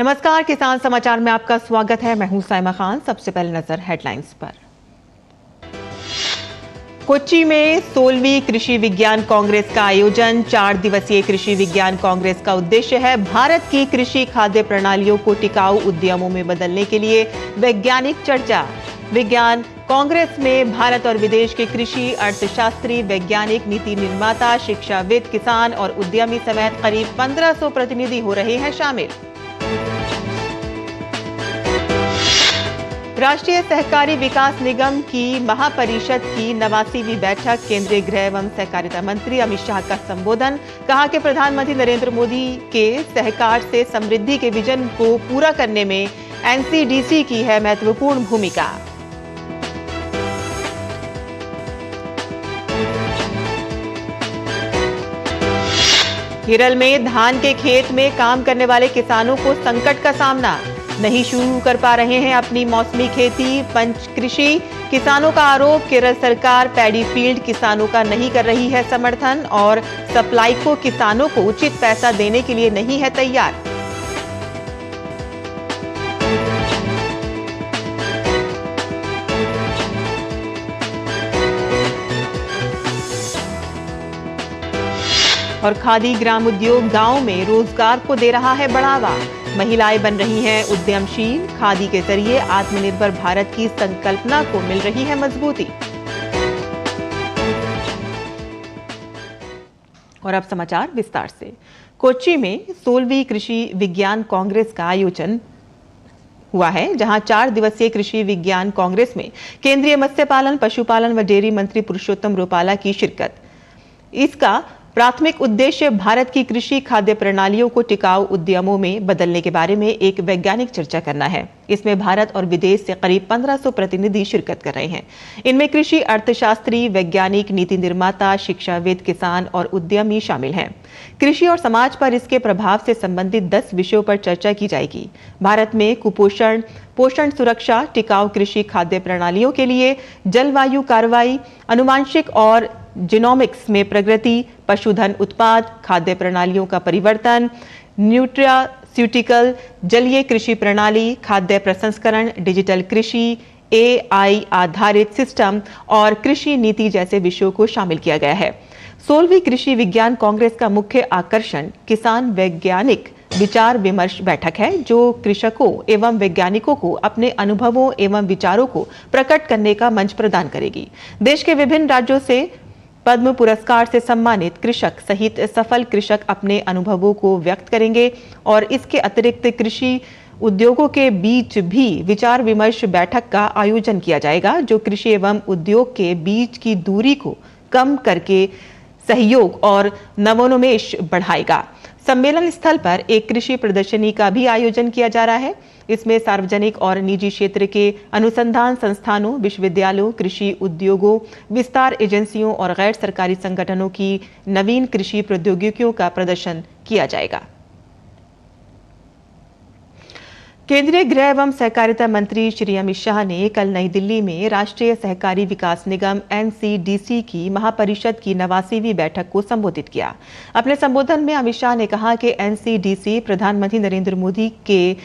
नमस्कार, किसान समाचार में आपका स्वागत है। मैं हूं साइमा खान। सबसे पहले नजर हेडलाइंस पर। कोच्चि में 16वीं कृषि विज्ञान कांग्रेस का आयोजन। 4 दिवसीय कृषि विज्ञान कांग्रेस का उद्देश्य है भारत की कृषि खाद्य प्रणालियों को टिकाऊ उद्यमों में बदलने के लिए वैज्ञानिक चर्चा। विज्ञान कांग्रेस में भारत और विदेश के कृषि अर्थशास्त्री, वैज्ञानिक, नीति निर्माता, शिक्षाविद, किसान और उद्यमी समेत करीब 1500 प्रतिनिधि हो रहे हैं शामिल। राष्ट्रीय सहकारी विकास निगम की महापरिषद की 89वीं बैठक। केंद्रीय गृह एवं सहकारिता मंत्री अमित शाह का संबोधन। कहा कि प्रधानमंत्री नरेंद्र मोदी के सहकार से समृद्धि के विजन को पूरा करने में एनसीडीसी की है महत्वपूर्ण भूमिका। केरल में धान के खेत में काम करने वाले किसानों को संकट का सामना। नहीं शुरू कर पा रहे हैं अपनी मौसमी खेती। पंचकृषि किसानों का आरोप, केरल सरकार पैडी फील्ड किसानों का नहीं कर रही है समर्थन और सप्लाईको किसानों को उचित पैसा देने के लिए नहीं है तैयार। और खादी ग्राम उद्योग गांव में रोजगार को दे रहा है बढ़ावा। महिलाएं बन रही हैं उद्यमशील। खादी के जरिए आत्मनिर्भर भारत की संकल्पना को मिल रही है मजबूती। और अब समाचार विस्तार से। कोच्चि में 16वीं कृषि विज्ञान कांग्रेस का आयोजन हुआ है, जहां 4 दिवसीय कृषि विज्ञान कांग्रेस में केंद्रीय मत्स्य पालन, पशुपालन व डेयरी मंत्री पुरुषोत्तम रुपाला की शिरकत। इसका प्राथमिक उद्देश्य भारत की कृषि खाद्य प्रणालियों को टिकाऊ उद्यमों में बदलने के बारे में एक वैज्ञानिक चर्चा करना है। इसमें भारत और विदेश से करीब 1500 प्रतिनिधि शिरकत कर रहे हैं। इनमें कृषि अर्थशास्त्री, वैज्ञानिक, नीति निर्माता, शिक्षाविद, किसान और उद्यमी शामिल हैं। कृषि और समाज पर इसके प्रभाव से संबंधित 10 विषयों पर चर्चा की जाएगी। भारत में कुपोषण, पोषण सुरक्षा, टिकाऊ कृषि खाद्य प्रणालियों के लिए जलवायु कार्रवाई, आनुवांशिक और जीनोमिक्स में प्रगति, पशुधन उत्पाद, खाद्य प्रणालियों का परिवर्तन, न्यूट्रास्यूटिकल, जलीय कृषि प्रणाली, खाद्य प्रसंस्करण, डिजिटल कृषि, एआई आधारित सिस्टम और कृषि नीति जैसे विषयों को शामिल किया गया है। 16वीं कृषि विज्ञान कांग्रेस का मुख्य आकर्षण किसान वैज्ञानिक विचार विमर्श बैठक है, जो कृषकों एवं वैज्ञानिकों को अपने अनुभवों एवं विचारों को प्रकट करने का मंच प्रदान करेगी। देश के विभिन्न राज्यों से पद्म पुरस्कार से सम्मानित कृषक सहित सफल कृषक अपने अनुभवों को व्यक्त करेंगे और इसके अतिरिक्त कृषि उद्योगों के बीच भी विचार विमर्श बैठक का आयोजन किया जाएगा, जो कृषि एवं उद्योग के बीच की दूरी को कम करके सहयोग और नवोन्मेष बढ़ाएगा। सम्मेलन स्थल पर एक कृषि प्रदर्शनी का भी आयोजन किया जा रहा है। इसमें सार्वजनिक और निजी क्षेत्र के अनुसंधान संस्थानों, विश्वविद्यालयों, कृषि उद्योगों, विस्तार एजेंसियों और गैर सरकारी संगठनों की नवीन कृषि प्रौद्योगिकियों का प्रदर्शन किया जाएगा। केंद्रीय गृह एवं सहकारिता मंत्री श्री अमित शाह ने कल नई दिल्ली में राष्ट्रीय सहकारी विकास निगम एनसीडीसी की महापरिषद की 89वीं बैठक को संबोधित किया। अपने संबोधन में अमित शाह ने कहा कि एनसीडीसी प्रधानमंत्री नरेंद्र मोदी के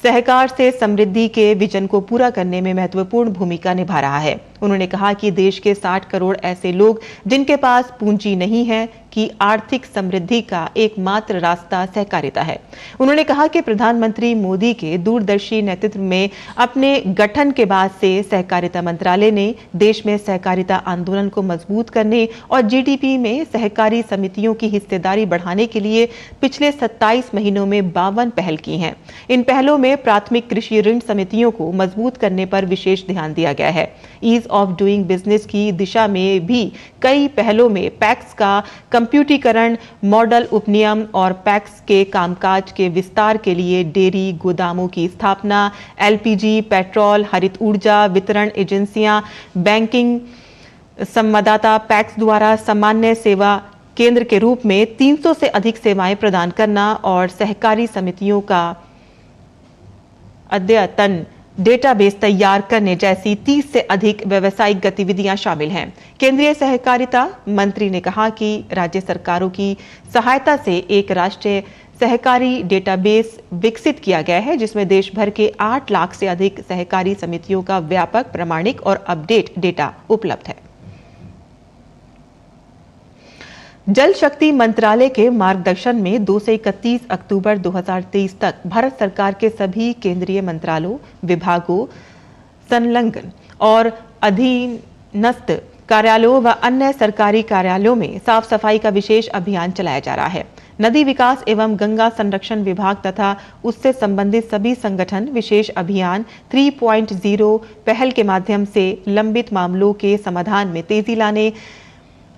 सहकार से समृद्धि के विजन को पूरा करने में महत्वपूर्ण भूमिका निभा रहा है। उन्होंने कहा कि देश के 60 करोड़ ऐसे लोग जिनके पास पूंजी नहीं है कि आर्थिक समृद्धि का एकमात्र रास्ता सहकारिता है। उन्होंने कहा कि प्रधानमंत्री मोदी के दूरदर्शी नेतृत्व में अपने गठन के बाद से सहकारिता मंत्रालय ने देश में सहकारिता आंदोलन को मजबूत करने और जीडीपी में सहकारी समितियों की हिस्सेदारी बढ़ाने के लिए पिछले 27 महीनों में 52 पहल की हैं। इन पहलों में प्राथमिक कृषि ऋण समितियों को मजबूत करने पर विशेष ध्यान दिया गया है। ईज ऑफ डूइंग बिजनेस की दिशा में भी कई पहलों में पैक्स का कंप्यूटरीकरण, मॉडल उपनियम और पैक्स के कामकाज के विस्तार के लिए डेयरी गोदामों की स्थापना, एलपीजी, पेट्रोल, हरित ऊर्जा वितरण एजेंसियां, बैंकिंग संवाददाता पैक्स द्वारा सामान्य सेवा केंद्र के रूप में 300 से अधिक सेवाएं प्रदान करना और सहकारी समितियों का अद्यतन डेटाबेस तैयार करने जैसी 30 से अधिक व्यावसायिक गतिविधियां शामिल हैं। केंद्रीय सहकारिता मंत्री ने कहा कि राज्य सरकारों की सहायता से एक राष्ट्रीय सहकारी डेटाबेस विकसित किया गया है, जिसमें देश भर के 8 लाख से अधिक सहकारी समितियों का व्यापक, प्रामाणिक और अपडेट डेटा उपलब्ध है। जल शक्ति मंत्रालय के मार्गदर्शन में 2 से 31 अक्टूबर 2023 तक भारत सरकार के सभी केंद्रीय मंत्रालयों, विभागों, संलग्न और अधीनस्थ कार्यालयों व अन्य सरकारी कार्यालयों में साफ सफाई का विशेष अभियान चलाया जा रहा है। नदी विकास एवं गंगा संरक्षण विभाग तथा उससे संबंधित सभी संगठन विशेष अभियान 3.0 पहल के माध्यम से लंबित मामलों के समाधान में तेजी लाने,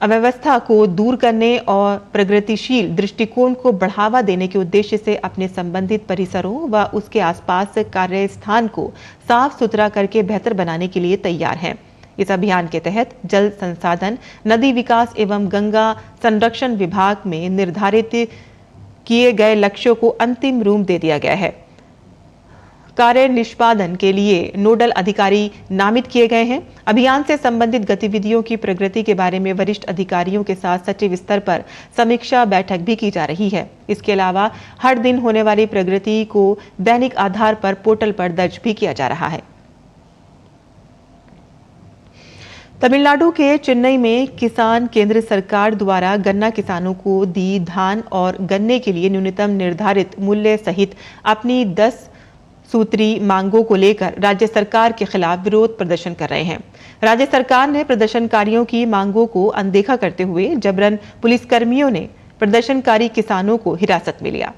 अव्यवस्था को दूर करने और प्रगतिशील दृष्टिकोण को बढ़ावा देने के उद्देश्य से अपने संबंधित परिसरों व उसके आसपास कार्य स्थान को साफ सुथरा करके बेहतर बनाने के लिए तैयार हैं। इस अभियान के तहत जल संसाधन, नदी विकास एवं गंगा संरक्षण विभाग में निर्धारित किए गए लक्ष्यों को अंतिम रूप दे दिया गया है। कार्य निष्पादन के लिए नोडल अधिकारी नामित किए गए हैं। अभियान से संबंधित गतिविधियों की प्रगति के बारे में वरिष्ठ अधिकारियों के साथ सचिव स्तर पर समीक्षा बैठक भी की जा रही है। इसके अलावा हर दिन होने वाली प्रगति को दैनिक आधार पर पोर्टल पर दर्ज भी किया जा रहा है। तमिलनाडु के चेन्नई में किसान केंद्र सरकार द्वारा गन्ना किसानों को दी धान और गन्ने के लिए न्यूनतम निर्धारित मूल्य सहित अपनी 10 सूत्री मांगों को लेकर राज्य सरकार के खिलाफ विरोध प्रदर्शन कर रहे हैं। राज्य सरकार ने प्रदर्शनकारियों की मांगों को अनदेखा करते हुए जबरन पुलिसकर्मियों ने प्रदर्शनकारी किसानों को हिरासत में लिया।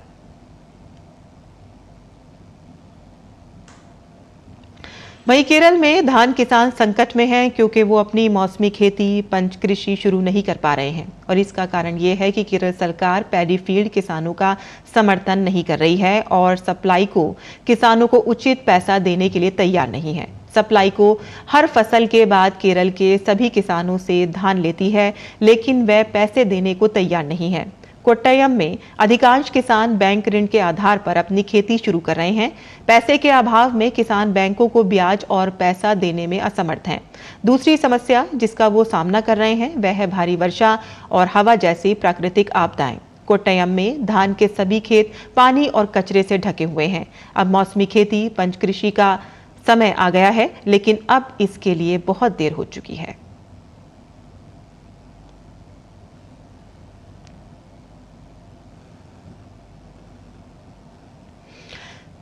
वहीं केरल में धान किसान संकट में हैं क्योंकि वो अपनी मौसमी खेती पंचकृषि शुरू नहीं कर पा रहे हैं और इसका कारण ये है कि केरल सरकार पैडी फील्ड किसानों का समर्थन नहीं कर रही है और सप्लाई को किसानों को उचित पैसा देने के लिए तैयार नहीं है। सप्लाई को हर फसल के बाद केरल के सभी किसानों से धान लेती है, लेकिन वह पैसे देने को तैयार नहीं है। कोट्टयम में अधिकांश किसान बैंक ऋण के आधार पर अपनी खेती शुरू कर रहे हैं। पैसे के अभाव में किसान बैंकों को ब्याज और पैसा देने में असमर्थ हैं। दूसरी समस्या जिसका वो सामना कर रहे हैं वह है भारी वर्षा और हवा जैसी प्राकृतिक आपदाएं। कोट्टयम में धान के सभी खेत पानी और कचरे से ढके हुए हैं। अब मौसमी खेती पंचकृषि का समय आ गया है, लेकिन अब इसके लिए बहुत देर हो चुकी है।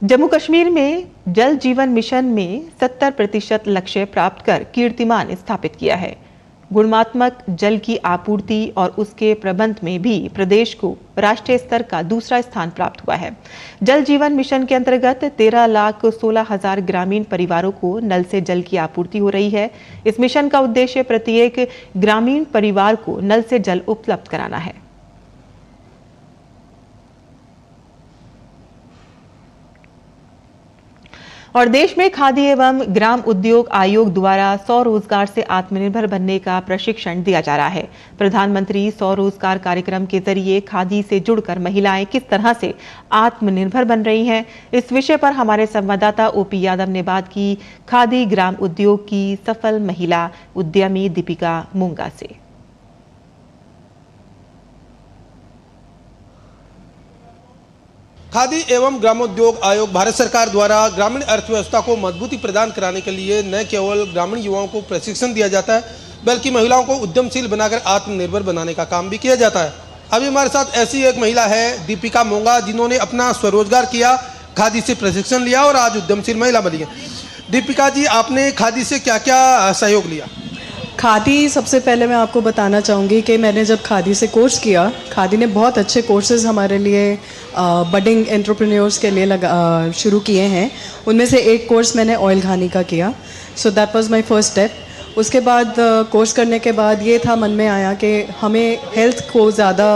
जम्मू कश्मीर में जल जीवन मिशन में 70% लक्ष्य प्राप्त कर कीर्तिमान स्थापित किया है। गुणात्मक जल की आपूर्ति और उसके प्रबंध में भी प्रदेश को राष्ट्रीय स्तर का दूसरा स्थान प्राप्त हुआ है। जल जीवन मिशन के अंतर्गत 13,16,000 ग्रामीण परिवारों को नल से जल की आपूर्ति हो रही है। इस मिशन का उद्देश्य प्रत्येक ग्रामीण परिवार को नल से जल उपलब्ध कराना है। और देश में खादी एवं ग्राम उद्योग आयोग द्वारा स्वरोजगार से आत्मनिर्भर बनने का प्रशिक्षण दिया जा रहा है। प्रधानमंत्री स्वरोजगार कार्यक्रम के जरिए खादी से जुड़कर महिलाएं किस तरह से आत्मनिर्भर बन रही हैं, इस विषय पर हमारे संवाददाता ओपी यादव ने बात की खादी ग्राम उद्योग की सफल महिला उद्यमी दीपिका मूंगा से। खादी एवं ग्रामोद्योग आयोग भारत सरकार द्वारा ग्रामीण अर्थव्यवस्था को मजबूती प्रदान कराने के लिए न केवल ग्रामीण युवाओं को प्रशिक्षण दिया जाता है, बल्कि महिलाओं को उद्यमशील बनाकर आत्मनिर्भर बनाने का काम भी किया जाता है। अभी हमारे साथ ऐसी एक महिला है दीपिका मूंगा, जिन्होंने अपना स्वरोजगार किया, खादी से प्रशिक्षण लिया और आज उद्यमशील महिला बनी है। दीपिका जी, आपने खादी से क्या क्या सहयोग लिया? खादी, सबसे पहले मैं आपको बताना चाहूँगी कि मैंने जब खादी से कोर्स किया, खादी ने बहुत अच्छे कोर्सेज हमारे लिए बडिंग एंटरप्रेन्योर्स के लिए शुरू किए हैं। उनमें से एक कोर्स मैंने ऑयल घानी का किया। So that was my first step. उसके बाद कोर्स करने के बाद ये था मन में आया कि हमें हेल्थ को ज़्यादा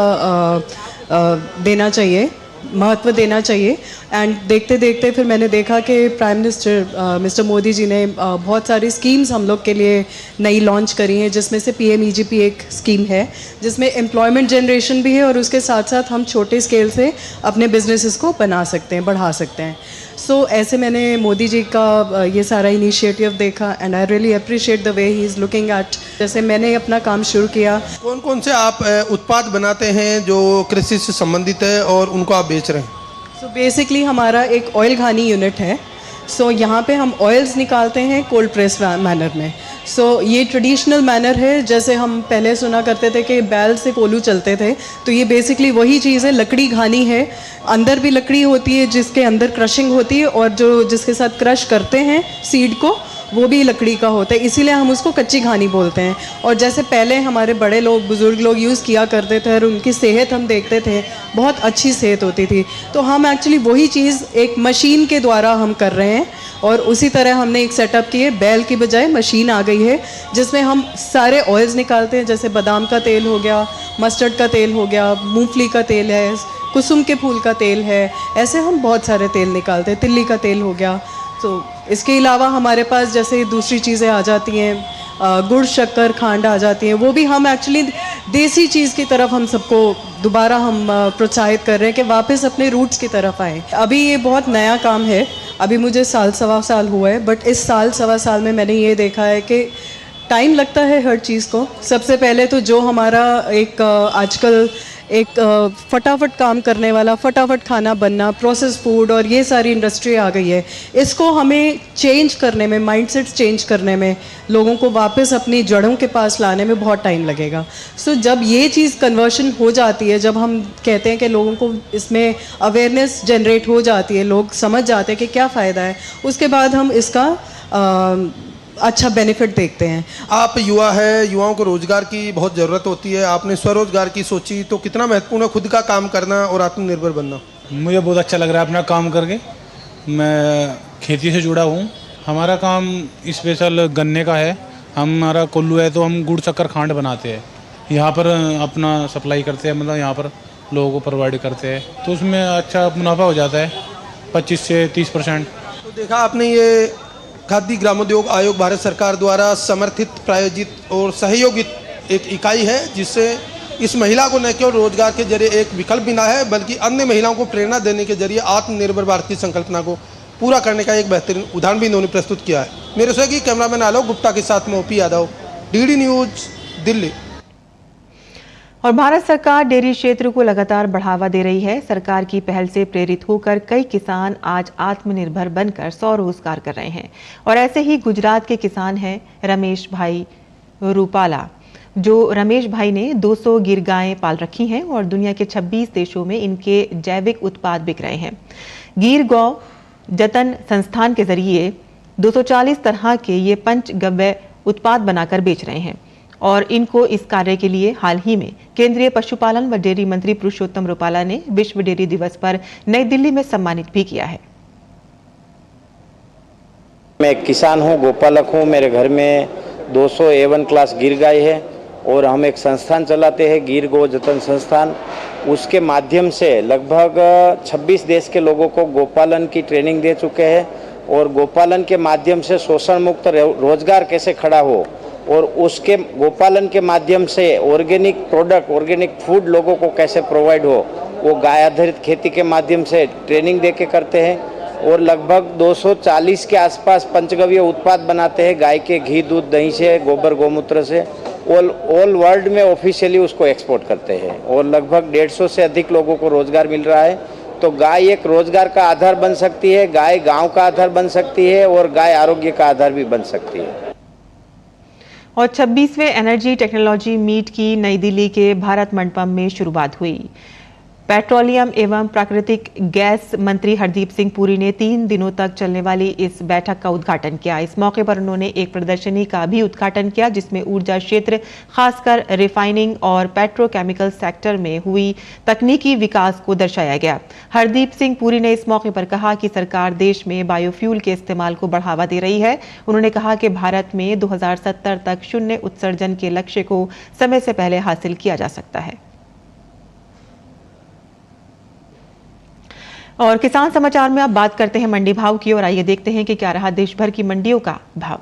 देना चाहिए, महत्व देना चाहिए। एंड देखते देखते फिर मैंने देखा कि prime minister mister Modi ji ने बहुत सारी स्कीम्स हम लोग के लिए नई लॉन्च करी हैं, जिसमें से PMEGP एक स्कीम है जिसमें एम्प्लॉयमेंट जनरेशन भी है और उसके साथ साथ हम छोटे स्केल से अपने बिजनेसेस को बना सकते हैं, बढ़ा सकते हैं। सो ऐसे मैंने मोदी जी का ये सारा इनिशिएटिव देखा and I really appreciate the way he is looking at. जैसे मैंने अपना काम शुरू किया। कौन कौन से आप उत्पाद बनाते हैं जो कृषि से संबंधित है और उनको आप बेच रहे हैं? सो बेसिकली हमारा एक ऑयल घानी यूनिट है। सो यहाँ पे हम ऑयल्स निकालते हैं कोल्ड प्रेस मैनर में। सो ये ट्रेडिशनल मैनर है, जैसे हम पहले सुना करते थे कि बैल से कोलू चलते थे, तो ये बेसिकली वही चीज़ है। लकड़ी घानी है, अंदर भी लकड़ी होती है जिसके अंदर क्रशिंग होती है, और जो जिसके साथ क्रश करते हैं सीड को वो भी लकड़ी का होता है, इसीलिए हम उसको कच्ची घानी बोलते हैं। और जैसे पहले हमारे बड़े लोग बुज़ुर्ग लोग यूज़ किया करते थे और उनकी सेहत हम देखते थे, बहुत अच्छी सेहत होती थी, तो हम एक्चुअली वही चीज़ एक मशीन के द्वारा हम कर रहे हैं। और उसी तरह हमने एक सेटअप किए, बैल की बजाय मशीन आ गई है जिसमें हम सारे ऑयल्स निकालते हैं, जैसे बादाम का तेल हो गया, मस्टर्ड का तेल हो गया, मूंगफली का तेल है, कुसुम के फूल का तेल है, ऐसे हम बहुत सारे तेल निकालते हैं, तिल्ली का तेल हो गया। तो इसके अलावा हमारे पास जैसे दूसरी चीज़ें आ जाती हैं, गुड़ शक्कर खांड आ जाती हैं, वो भी हम एक्चुअली देसी चीज़ की तरफ हम सबको दोबारा हम प्रोत्साहित कर रहे हैं कि वापस अपने रूट्स की तरफ आएँ। अभी ये बहुत नया काम है, अभी मुझे साल सवा साल हुआ है, बट इस साल सवा साल में मैंने ये देखा है कि टाइम लगता है हर चीज़ को। सबसे पहले तो जो हमारा एक आजकल एक फटाफट काम करने वाला, फटाफट खाना बनना, प्रोसेस फूड और ये सारी इंडस्ट्री आ गई है, इसको हमें चेंज करने में, माइंडसेट चेंज करने में, लोगों को वापस अपनी जड़ों के पास लाने में बहुत टाइम लगेगा। सो जब ये चीज़ कन्वर्शन हो जाती है, जब हम कहते हैं कि लोगों को इसमें अवेयरनेस जनरेट हो जाती है, लोग समझ जाते हैं कि क्या फ़ायदा है, उसके बाद हम इसका अच्छा बेनिफिट देखते हैं। आप युवा है, युवाओं को रोजगार की बहुत ज़रूरत होती है, आपने स्वरोजगार की सोची, तो कितना महत्वपूर्ण है खुद का काम करना और आत्मनिर्भर बनना? मुझे बहुत अच्छा लग रहा है अपना काम करके। मैं खेती से जुड़ा हूँ, हमारा काम स्पेशल गन्ने का है, हमारा कोल्लू है तो हम गुड़ शक्कर खांड बनाते हैं, यहाँ पर अपना सप्लाई करते हैं, मतलब यहाँ पर लोगों को प्रोवाइड करते हैं, तो उसमें अच्छा मुनाफा हो जाता है 25 से 30%। तो देखा आपने, ये खाद्य ग्रामोद्योग आयोग भारत सरकार द्वारा समर्थित, प्रायोजित और सहयोगित एक इकाई है, जिससे इस महिला को न केवल रोजगार के जरिए एक विकल्प मिला है, बल्कि अन्य महिलाओं को प्रेरणा देने के जरिए आत्मनिर्भर भारत की संकल्पना को पूरा करने का एक बेहतरीन उदाहरण भी इन्होंने प्रस्तुत किया है। मेरे सहयोगी कैमरामैन आलोक गुप्ता के साथ में OP Yadav, DD news, Delhi. और भारत सरकार डेयरी क्षेत्र को लगातार बढ़ावा दे रही है। सरकार की पहल से प्रेरित होकर कई किसान आज आत्मनिर्भर बनकर स्वरोजगार कर रहे हैं। और ऐसे ही गुजरात के किसान हैं रमेश भाई रूपाला, जो रमेश भाई ने 200 गिर गायें पाल रखी हैं और दुनिया के 26 देशों में इनके जैविक उत्पाद बिक रहे हैं। गिर गौ जतन संस्थान के जरिए 240 तरह के ये पंचगव्य उत्पाद बनाकर बेच रहे हैं और इनको इस कार्य के लिए हाल ही में केंद्रीय पशुपालन व डेयरी मंत्री पुरुषोत्तम रूपाला ने विश्व डेयरी दिवस पर नई दिल्ली में सम्मानित भी किया है। मैं एक किसान हूँ, गोपालक हूँ। मेरे घर में 200 A1 क्लास गिर गाय है और हम एक संस्थान चलाते हैं, गिर गौ जतन संस्थान। उसके माध्यम से लगभग 26 देश के लोगों को गोपालन की ट्रेनिंग दे चुके हैं और गोपालन के माध्यम से शोषण मुक्त रोजगार कैसे खड़ा हो और उसके गोपालन के माध्यम से ऑर्गेनिक प्रोडक्ट, ऑर्गेनिक फूड लोगों को कैसे प्रोवाइड हो, वो गाय आधारित खेती के माध्यम से ट्रेनिंग दे के करते हैं। और लगभग 240 के आसपास पंचगव्य उत्पाद बनाते हैं, गाय के घी, दूध, दही से, गोबर गोमूत्र से। ऑल वर्ल्ड में ऑफिशियली उसको एक्सपोर्ट करते हैं और लगभग 150 से अधिक लोगों को रोजगार मिल रहा है। तो गाय एक रोजगार का आधार बन सकती है, गाय गाँव का आधार बन सकती है और गाय आरोग्य का आधार भी बन सकती है। और 26वें एनर्जी टेक्नोलॉजी मीट की नई दिल्ली के भारत मंडपम में शुरुआत हुई। पेट्रोलियम एवं प्राकृतिक गैस मंत्री हरदीप सिंह पुरी ने 3 दिनों तक चलने वाली इस बैठक का उद्घाटन किया। इस मौके पर उन्होंने एक प्रदर्शनी का भी उद्घाटन किया, जिसमें ऊर्जा क्षेत्र, खासकर रिफाइनिंग और पेट्रोकेमिकल सेक्टर में हुई तकनीकी विकास को दर्शाया गया। हरदीप सिंह पुरी ने इस मौके पर कहा कि सरकार देश में बायोफ्यूल के इस्तेमाल को बढ़ावा दे रही है। उन्होंने कहा कि भारत में 2070 तक शून्य उत्सर्जन के लक्ष्य को समय से पहले हासिल किया जा सकता है। और किसान समाचार में अब बात करते हैं मंडी भाव की और आइए देखते हैं कि क्या रहा देश भर की मंडियों का भाव।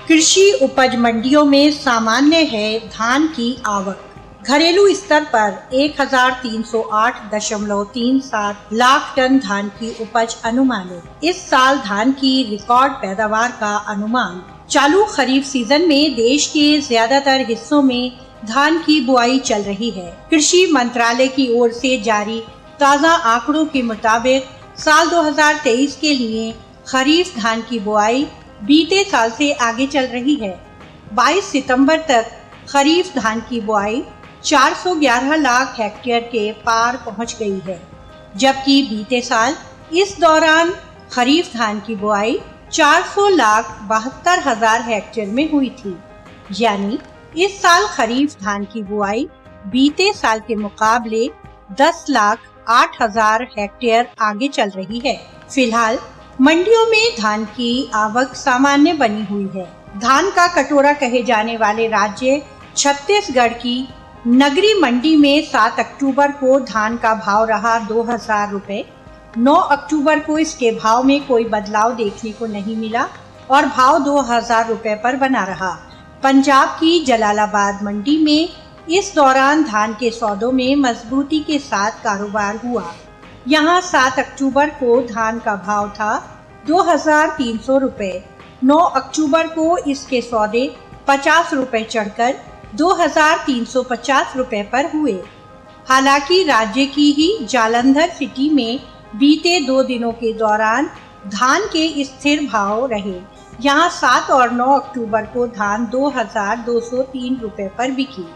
कृषि उपज मंडियों में सामान्य है धान की आवक। घरेलू स्तर पर 1308.37 लाख टन धान की उपज अनुमानित। इस साल धान की रिकॉर्ड पैदावार का अनुमान। चालू खरीफ सीजन में देश के ज्यादातर हिस्सों में धान की बुआई चल रही है। कृषि मंत्रालय की ओर से जारी ताज़ा आंकड़ों के मुताबिक साल 2023 के लिए खरीफ धान की बुआई बीते साल से आगे चल रही है। 22 सितंबर तक खरीफ धान की बुआई 411 लाख हेक्टेयर के पार पहुंच गई है, जबकि बीते साल इस दौरान खरीफ धान की बुआई 400,72,000 हेक्टेयर में हुई थी। यानी इस साल खरीफ धान की बुआई बीते साल के मुकाबले 10,08,000 हेक्टेयर आगे चल रही है। फिलहाल मंडियों में धान की आवक सामान्य बनी हुई है। धान का कटोरा कहे जाने वाले राज्य छत्तीसगढ़ की नगरी मंडी में 7 अक्टूबर को धान का भाव रहा 2,000 रुपए। 9 अक्टूबर को इसके भाव में कोई बदलाव देखने को नहीं मिला और भाव 2,000 रुपए पर बना रहा। पंजाब की जलालाबाद मंडी में इस दौरान धान के सौदों में मजबूती के साथ कारोबार हुआ। यहाँ 7 अक्टूबर को धान का भाव था 2,300 रुपए। 9 अक्टूबर को इसके सौदे 50 रुपए चढ़कर 2,350 रुपए पर हुए। हालांकि राज्य की ही जालंधर सिटी में बीते 2 दिनों के दौरान धान के स्थिर भाव रहे। यहाँ 7 और 9 अक्टूबर को धान 2,203 रुपए पर बिकी।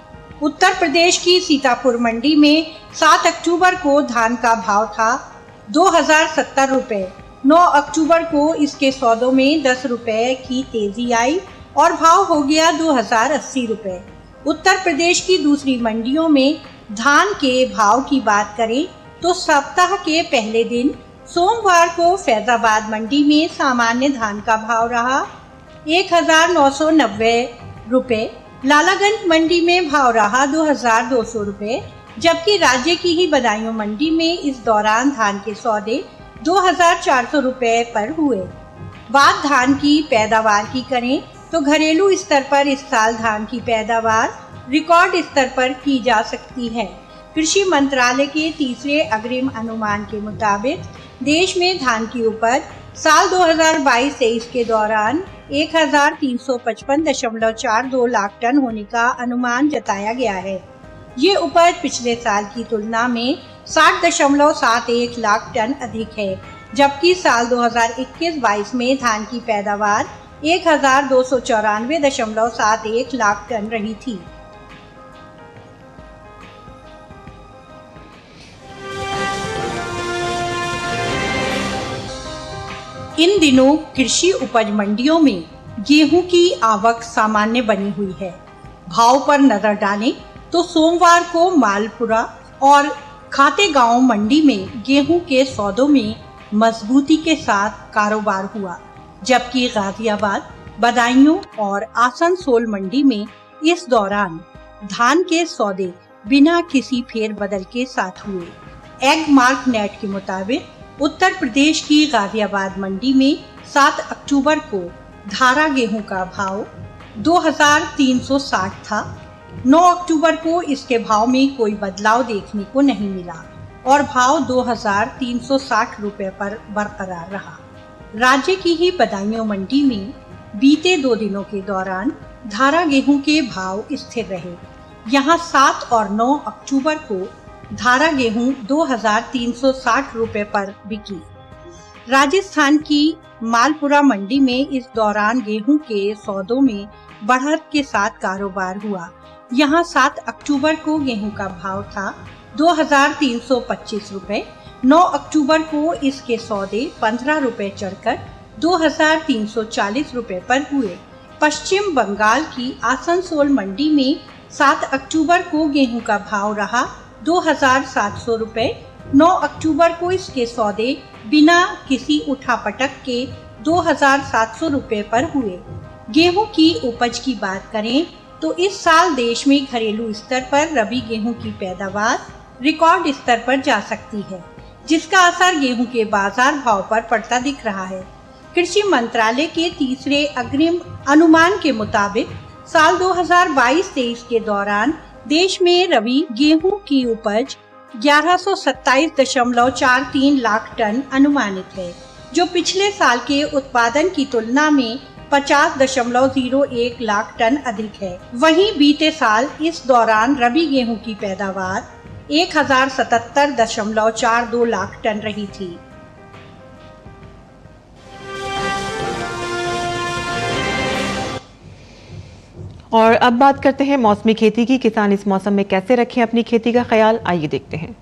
उत्तर प्रदेश की सीतापुर मंडी में 7 अक्टूबर को धान का भाव था 2,070 रुपए। 9 अक्टूबर को इसके सौदों में 10 रुपए की तेजी आई और भाव हो गया 2,080 रुपए। उत्तर प्रदेश की दूसरी मंडियों में धान के भाव की बात करें तो सप्ताह के पहले दिन सोमवार को फैजाबाद मंडी में सामान्य धान का भाव रहा 1,990 रुपए। लालागंज मंडी में भाव रहा 2,200 रुपए, जबकि राज्य की ही बदायूं मंडी में इस दौरान धान के सौदे 2,400 रुपए पर हुए। बात धान की पैदावार की करें तो घरेलू स्तर पर इस साल धान की पैदावार रिकॉर्ड स्तर पर की जा सकती है। कृषि मंत्रालय के तीसरे अग्रिम अनुमान के मुताबिक देश में धान की उपज साल 2022-23 के दौरान 1,355.42 लाख टन होने का अनुमान जताया गया है। ये उपज पिछले साल की तुलना में 60.71 लाख टन अधिक है, जबकि साल 2021-22 में धान की पैदावार 1,294.71 लाख टन रही थी। इन दिनों कृषि उपज मंडियों में गेहूं की आवक सामान्य बनी हुई है। भाव पर नजर डालें तो सोमवार को मालपुरा और खातेगांव मंडी में गेहूं के सौदों में मजबूती के साथ कारोबार हुआ, जबकि गाजियाबाद, बदायूं और आसनसोल मंडी में इस दौरान धान के सौदे बिना किसी फेरबदल के साथ हुए। एग मार्क नेट के मुताबिक उत्तर प्रदेश की गाजियाबाद मंडी में 7 अक्टूबर को धारा गेहूं का भाव 2,360 था। 9 अक्टूबर को इसके भाव में कोई बदलाव देखने को नहीं मिला और भाव 2,360 रुपए पर बरकरार रहा। राज्य की ही बदायूं मंडी में बीते 2 दिनों के दौरान धारा गेहूं के भाव स्थिर रहे। यहाँ 7 और 9 अक्टूबर को धारा गेहूं 2,360 रुपए पर बिकी। राजस्थान की मालपुरा मंडी में इस दौरान गेहूं के सौदों में बढ़त के साथ कारोबार हुआ। यहाँ 7 अक्टूबर को गेहूं का भाव था 2,325 रुपए। 9 अक्टूबर को इसके सौदे 15 रुपए चढ़कर 2,340 रुपए पर हुए। पश्चिम बंगाल की आसनसोल मंडी में 7 अक्टूबर को गेहूं का भाव रहा 2,700 रुपए। 9 अक्टूबर को इसके सौदे बिना किसी उठापटक के 2,700 रुपए पर हुए। गेहूं की उपज की बात करें तो इस साल देश में घरेलू स्तर पर रबी गेहूं की पैदावार रिकॉर्ड स्तर पर जा सकती है, जिसका असर गेहूं के बाजार भाव पर पड़ता दिख रहा है। कृषि मंत्रालय के तीसरे अग्रिम अनुमान के मुताबिक साल 2022-23 के दौरान देश में रबी गेहूं की उपज 1127.43 लाख टन अनुमानित है, जो पिछले साल के उत्पादन की तुलना में 50.01 लाख टन अधिक है। वहीं बीते साल इस दौरान रबी गेहूं की पैदावार 1077.42 लाख टन रही थी। और अब बात करते हैं मौसमी खेती की। किसान इस मौसम में कैसे रखें अपनी खेती का ख्याल, आइए देखते हैं।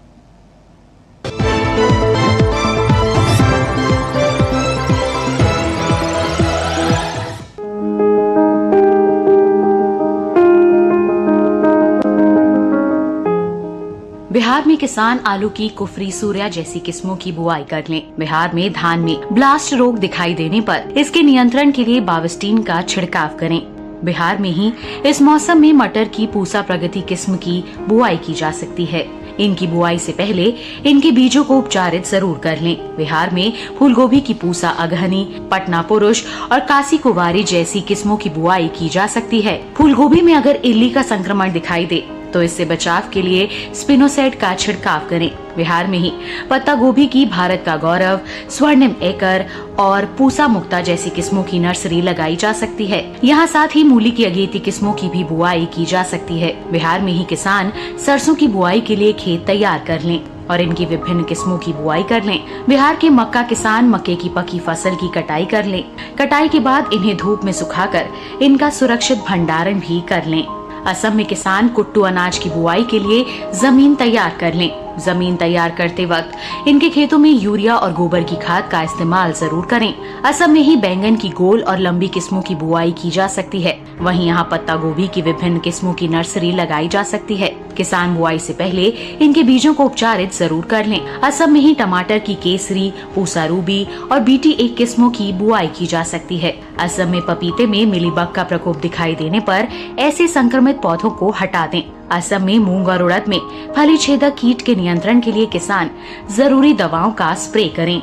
बिहार में किसान आलू की कुफरी सूर्या जैसी किस्मों की बुआई कर लें। बिहार में धान में ब्लास्ट रोग दिखाई देने पर इसके नियंत्रण के लिए बाविस्टीन का छिड़काव करें। बिहार में ही इस मौसम में मटर की पूसा प्रगति किस्म की बुआई की जा सकती है। इनकी बुआई से पहले इनके बीजों को उपचारित जरूर कर लें। बिहार में फूलगोभी की पूसा अगहनी, पटना पुरुष और काशी कुवारी जैसी किस्मों की बुआई की जा सकती है। फूलगोभी में अगर इल्ली का संक्रमण दिखाई दे तो इससे बचाव के लिए स्पिनोसाइड का छिड़काव करें। बिहार में ही पत्ता गोभी की भारत का गौरव, स्वर्णिम एकर और पूसा मुक्ता जैसी किस्मों की नर्सरी लगाई जा सकती है। यहाँ साथ ही मूली की अगेती किस्मों की भी बुआई की जा सकती है। बिहार में ही किसान सरसों की बुआई के लिए खेत तैयार कर लें और इनकी विभिन्न किस्मों की बुआई कर लें। बिहार के मक्का किसान मक्के की पकी फसल की कटाई कर लें। कटाई के बाद इन्हें धूप में सुखाकर इनका सुरक्षित भंडारण भी कर लें। असम में किसान कुट्टू अनाज की बुआई के लिए जमीन तैयार कर लें। जमीन तैयार करते वक्त इनके खेतों में यूरिया और गोबर की खाद का इस्तेमाल जरूर करें। असम में ही बैंगन की गोल और लंबी किस्मों की बुआई की जा सकती है। वहीं यहाँ पत्ता गोभी की विभिन्न किस्मों की नर्सरी लगाई जा सकती है। किसान बुआई से पहले इनके बीजों को उपचारित जरूर कर लें। असम में ही टमाटर की केसरी, पूसा रूबी और बीटी एक किस्मों की बुआई की जा सकती है। असम में पपीते में मिलीबग का प्रकोप दिखाई देने पर ऐसे संक्रमित पौधों को हटा दें। असम में मूंग और उड़द में फली छेदक कीट के नियंत्रण के लिए किसान जरूरी दवाओं का स्प्रे करें।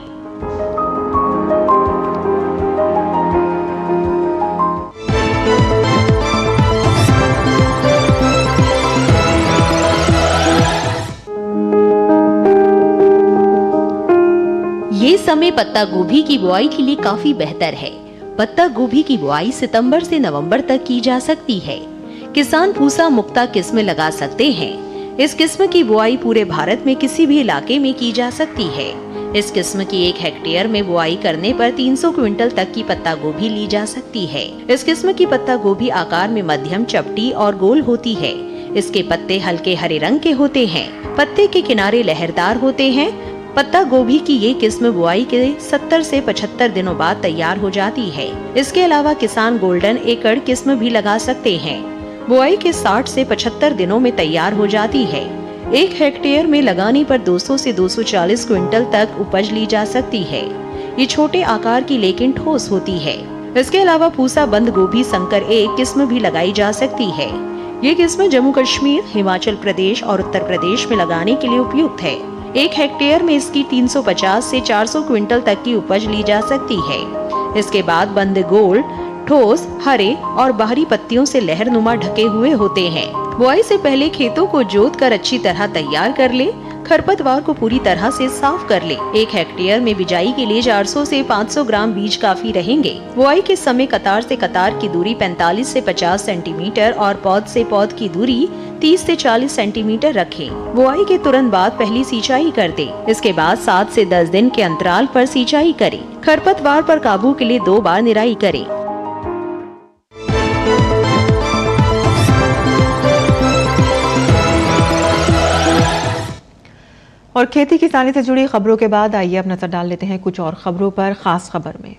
ये समय पत्ता गोभी की बुआई के लिए काफी बेहतर है। पत्ता गोभी की बुआई सितंबर से नवंबर तक की जा सकती है। किसान पूसा मुक्ता किस्म लगा सकते हैं। इस किस्म की बुआई पूरे भारत में किसी भी इलाके में की जा सकती है। इस किस्म की 1 हेक्टेयर में बुआई करने पर 300 क्विंटल तक की पत्ता गोभी ली जा सकती है। इस किस्म की पत्ता गोभी आकार में मध्यम, चपटी और गोल होती है। इसके पत्ते हल्के हरे रंग के होते हैं। पत्ते के किनारे लहरदार होते हैं। पत्ता गोभी की ये किस्म बुआई के 70 से 75 दिनों बाद तैयार हो जाती है। इसके अलावा किसान गोल्डन एकड़ किस्म भी लगा सकते हैं। बुआई के 60 से 75 दिनों में तैयार हो जाती है। 1 हेक्टेयर में लगाने पर 200 से 240 क्विंटल तक उपज ली जा सकती है। ये छोटे आकार की लेकिन ठोस होती है। इसके अलावा पूसा बंद गोभी संकर एक किस्म भी लगाई जा सकती है। ये किस्म जम्मू कश्मीर, हिमाचल प्रदेश और उत्तर प्रदेश में लगाने के लिए उपयुक्त है। 1 हेक्टेयर में इसकी 350 से 400 क्विंटल तक की उपज ली जा सकती है। इसके बाद बंद गोल, ठोस, हरे और बाहरी पत्तियों से लहरनुमा ढके हुए होते हैं। बुआई से पहले खेतों को जोतकर अच्छी तरह तैयार कर ले। खरपतवार को पूरी तरह से साफ कर ले। 1 हेक्टेयर में बिजाई के लिए 400 से 500 ग्राम बीज काफी रहेंगे। बुआई के समय कतार से कतार की दूरी 45 से 50 सेंटीमीटर और पौध से पौध की दूरी 30 से 40 सेंटीमीटर रखें। बुआई के तुरंत बाद पहली सिंचाई कर दे। इसके बाद 7 से 10 दिन के अंतराल पर सिंचाई करें। खरपतवार पर काबू के लिए 2 बार निराई करें। और खेती किसानी से जुड़ी खबरों के बाद आइए अब नजर डाल लेते हैं कुछ और खबरों पर। खास खबर में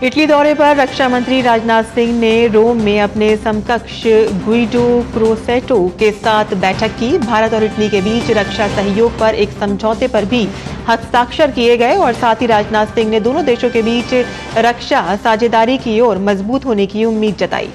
इटली दौरे पर रक्षा मंत्री राजनाथ सिंह ने रोम में अपने समकक्ष गुइडो क्रोसेटो के साथ बैठक की। भारत और इटली के बीच रक्षा सहयोग पर एक समझौते पर भी हस्ताक्षर किए गए और साथ ही राजनाथ सिंह ने दोनों देशों के बीच रक्षा साझेदारी की ओर मजबूत होने की उम्मीद जताई।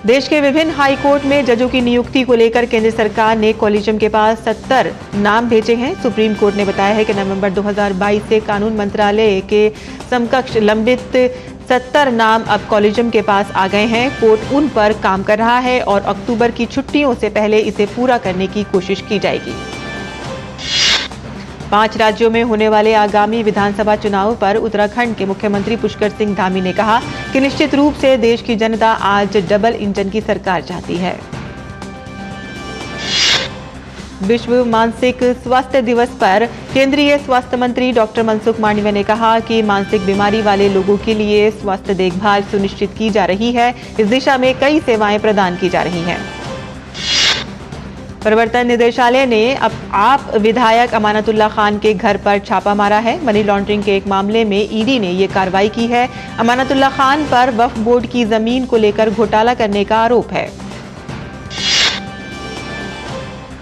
देश के विभिन्न हाई कोर्ट में जजों की नियुक्ति को लेकर केंद्र सरकार ने कॉलेजियम के पास 70 नाम भेजे हैं। सुप्रीम कोर्ट ने बताया है कि नवंबर 2022 से कानून मंत्रालय के समकक्ष लंबित 70 नाम अब कॉलेजियम के पास आ गए हैं। कोर्ट उन पर काम कर रहा है और अक्टूबर की छुट्टियों से पहले इसे पूरा करने की कोशिश की जाएगी। 5 राज्यों में होने वाले आगामी विधानसभा चुनाव पर उत्तराखंड के मुख्यमंत्री पुष्कर सिंह धामी ने कहा कि निश्चित रूप से देश की जनता आज डबल इंजन की सरकार चाहती है। विश्व मानसिक स्वास्थ्य दिवस पर केंद्रीय स्वास्थ्य मंत्री डॉक्टर मनसुख मांडविया ने कहा कि मानसिक बीमारी वाले लोगों के लिए स्वास्थ्य देखभाल सुनिश्चित की जा रही है। इस दिशा में कई सेवाएं प्रदान की जा रही हैं। प्रवर्तन निदेशालय ने अब आप विधायक अमानतुल्लाह खान के घर पर छापा मारा है। मनी लॉन्ड्रिंग के एक मामले में ईडी ने ये कार्रवाई की है। अमानतुल्लाह खान पर वक्फ बोर्ड की जमीन को लेकर घोटाला करने का आरोप है।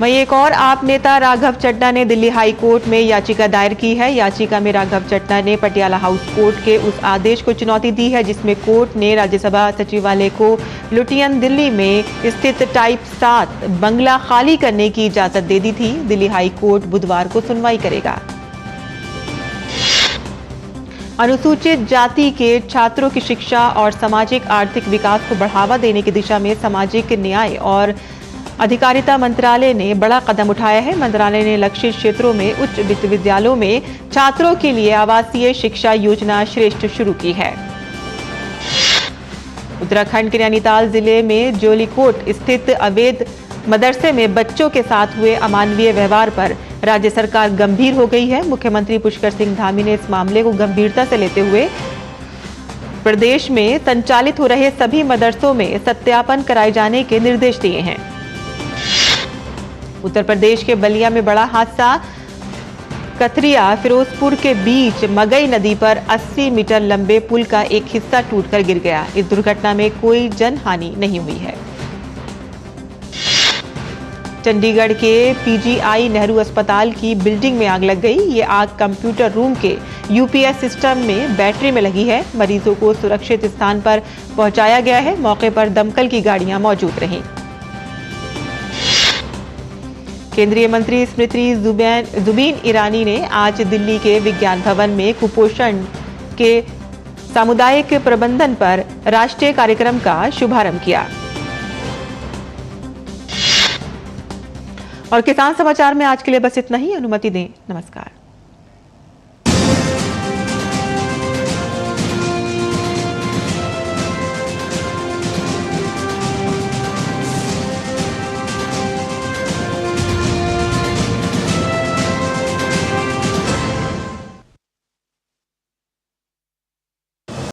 वहीं एक और आप नेता राघव चड्ढा ने दिल्ली हाई कोर्ट में याचिका दायर की है। याचिका में राघव चड्ढा ने पटियाला हाउस कोर्ट के उस आदेश को चुनौती दी है जिसमें कोर्ट ने राज्यसभा सचिवालय को लुटियन दिल्ली में स्थित टाइप 7 बंगला खाली करने की इजाजत दे दी थी। दिल्ली हाई कोर्ट बुधवार को सुनवाई करेगा। अनुसूचित जाति के छात्रों की शिक्षा और सामाजिक आर्थिक विकास को बढ़ावा देने की दिशा में सामाजिक न्याय और अधिकारिता मंत्रालय ने बड़ा कदम उठाया है। मंत्रालय ने लक्षित क्षेत्रों में उच्च विश्वविद्यालयों में छात्रों के लिए आवासीय शिक्षा योजना श्रेष्ठ शुरू की है। उत्तराखंड के नैनीताल जिले में जोलीकोट स्थित अवैध मदरसे में बच्चों के साथ हुए अमानवीय व्यवहार पर राज्य सरकार गंभीर हो गई है। मुख्यमंत्री पुष्कर सिंह धामी ने इस मामले को गंभीरता से लेते हुए प्रदेश में संचालित हो रहे सभी मदरसों में सत्यापन कराए जाने के निर्देश दिए हैं। उत्तर प्रदेश के बलिया में बड़ा हादसा। कथरिया फिरोजपुर के बीच मगई नदी पर 80 मीटर लंबे पुल का एक हिस्सा टूटकर गिर गया। इस दुर्घटना में कोई जनहानि नहीं हुई है। चंडीगढ़ के पीजीआई नेहरू अस्पताल की बिल्डिंग में आग लग गई। ये आग कंप्यूटर रूम के यूपीएस सिस्टम में बैटरी में लगी है। मरीजों को सुरक्षित स्थान पर पहुंचाया गया है। मौके पर दमकल की गाड़ियां मौजूद रहीं। केंद्रीय मंत्री स्मृति जुबिन ईरानी ने आज दिल्ली के विज्ञान भवन में कुपोषण के सामुदायिक प्रबंधन पर राष्ट्रीय कार्यक्रम का शुभारंभ किया। और किसान समाचार में आज के लिए बस इतना ही। अनुमति दें। नमस्कार।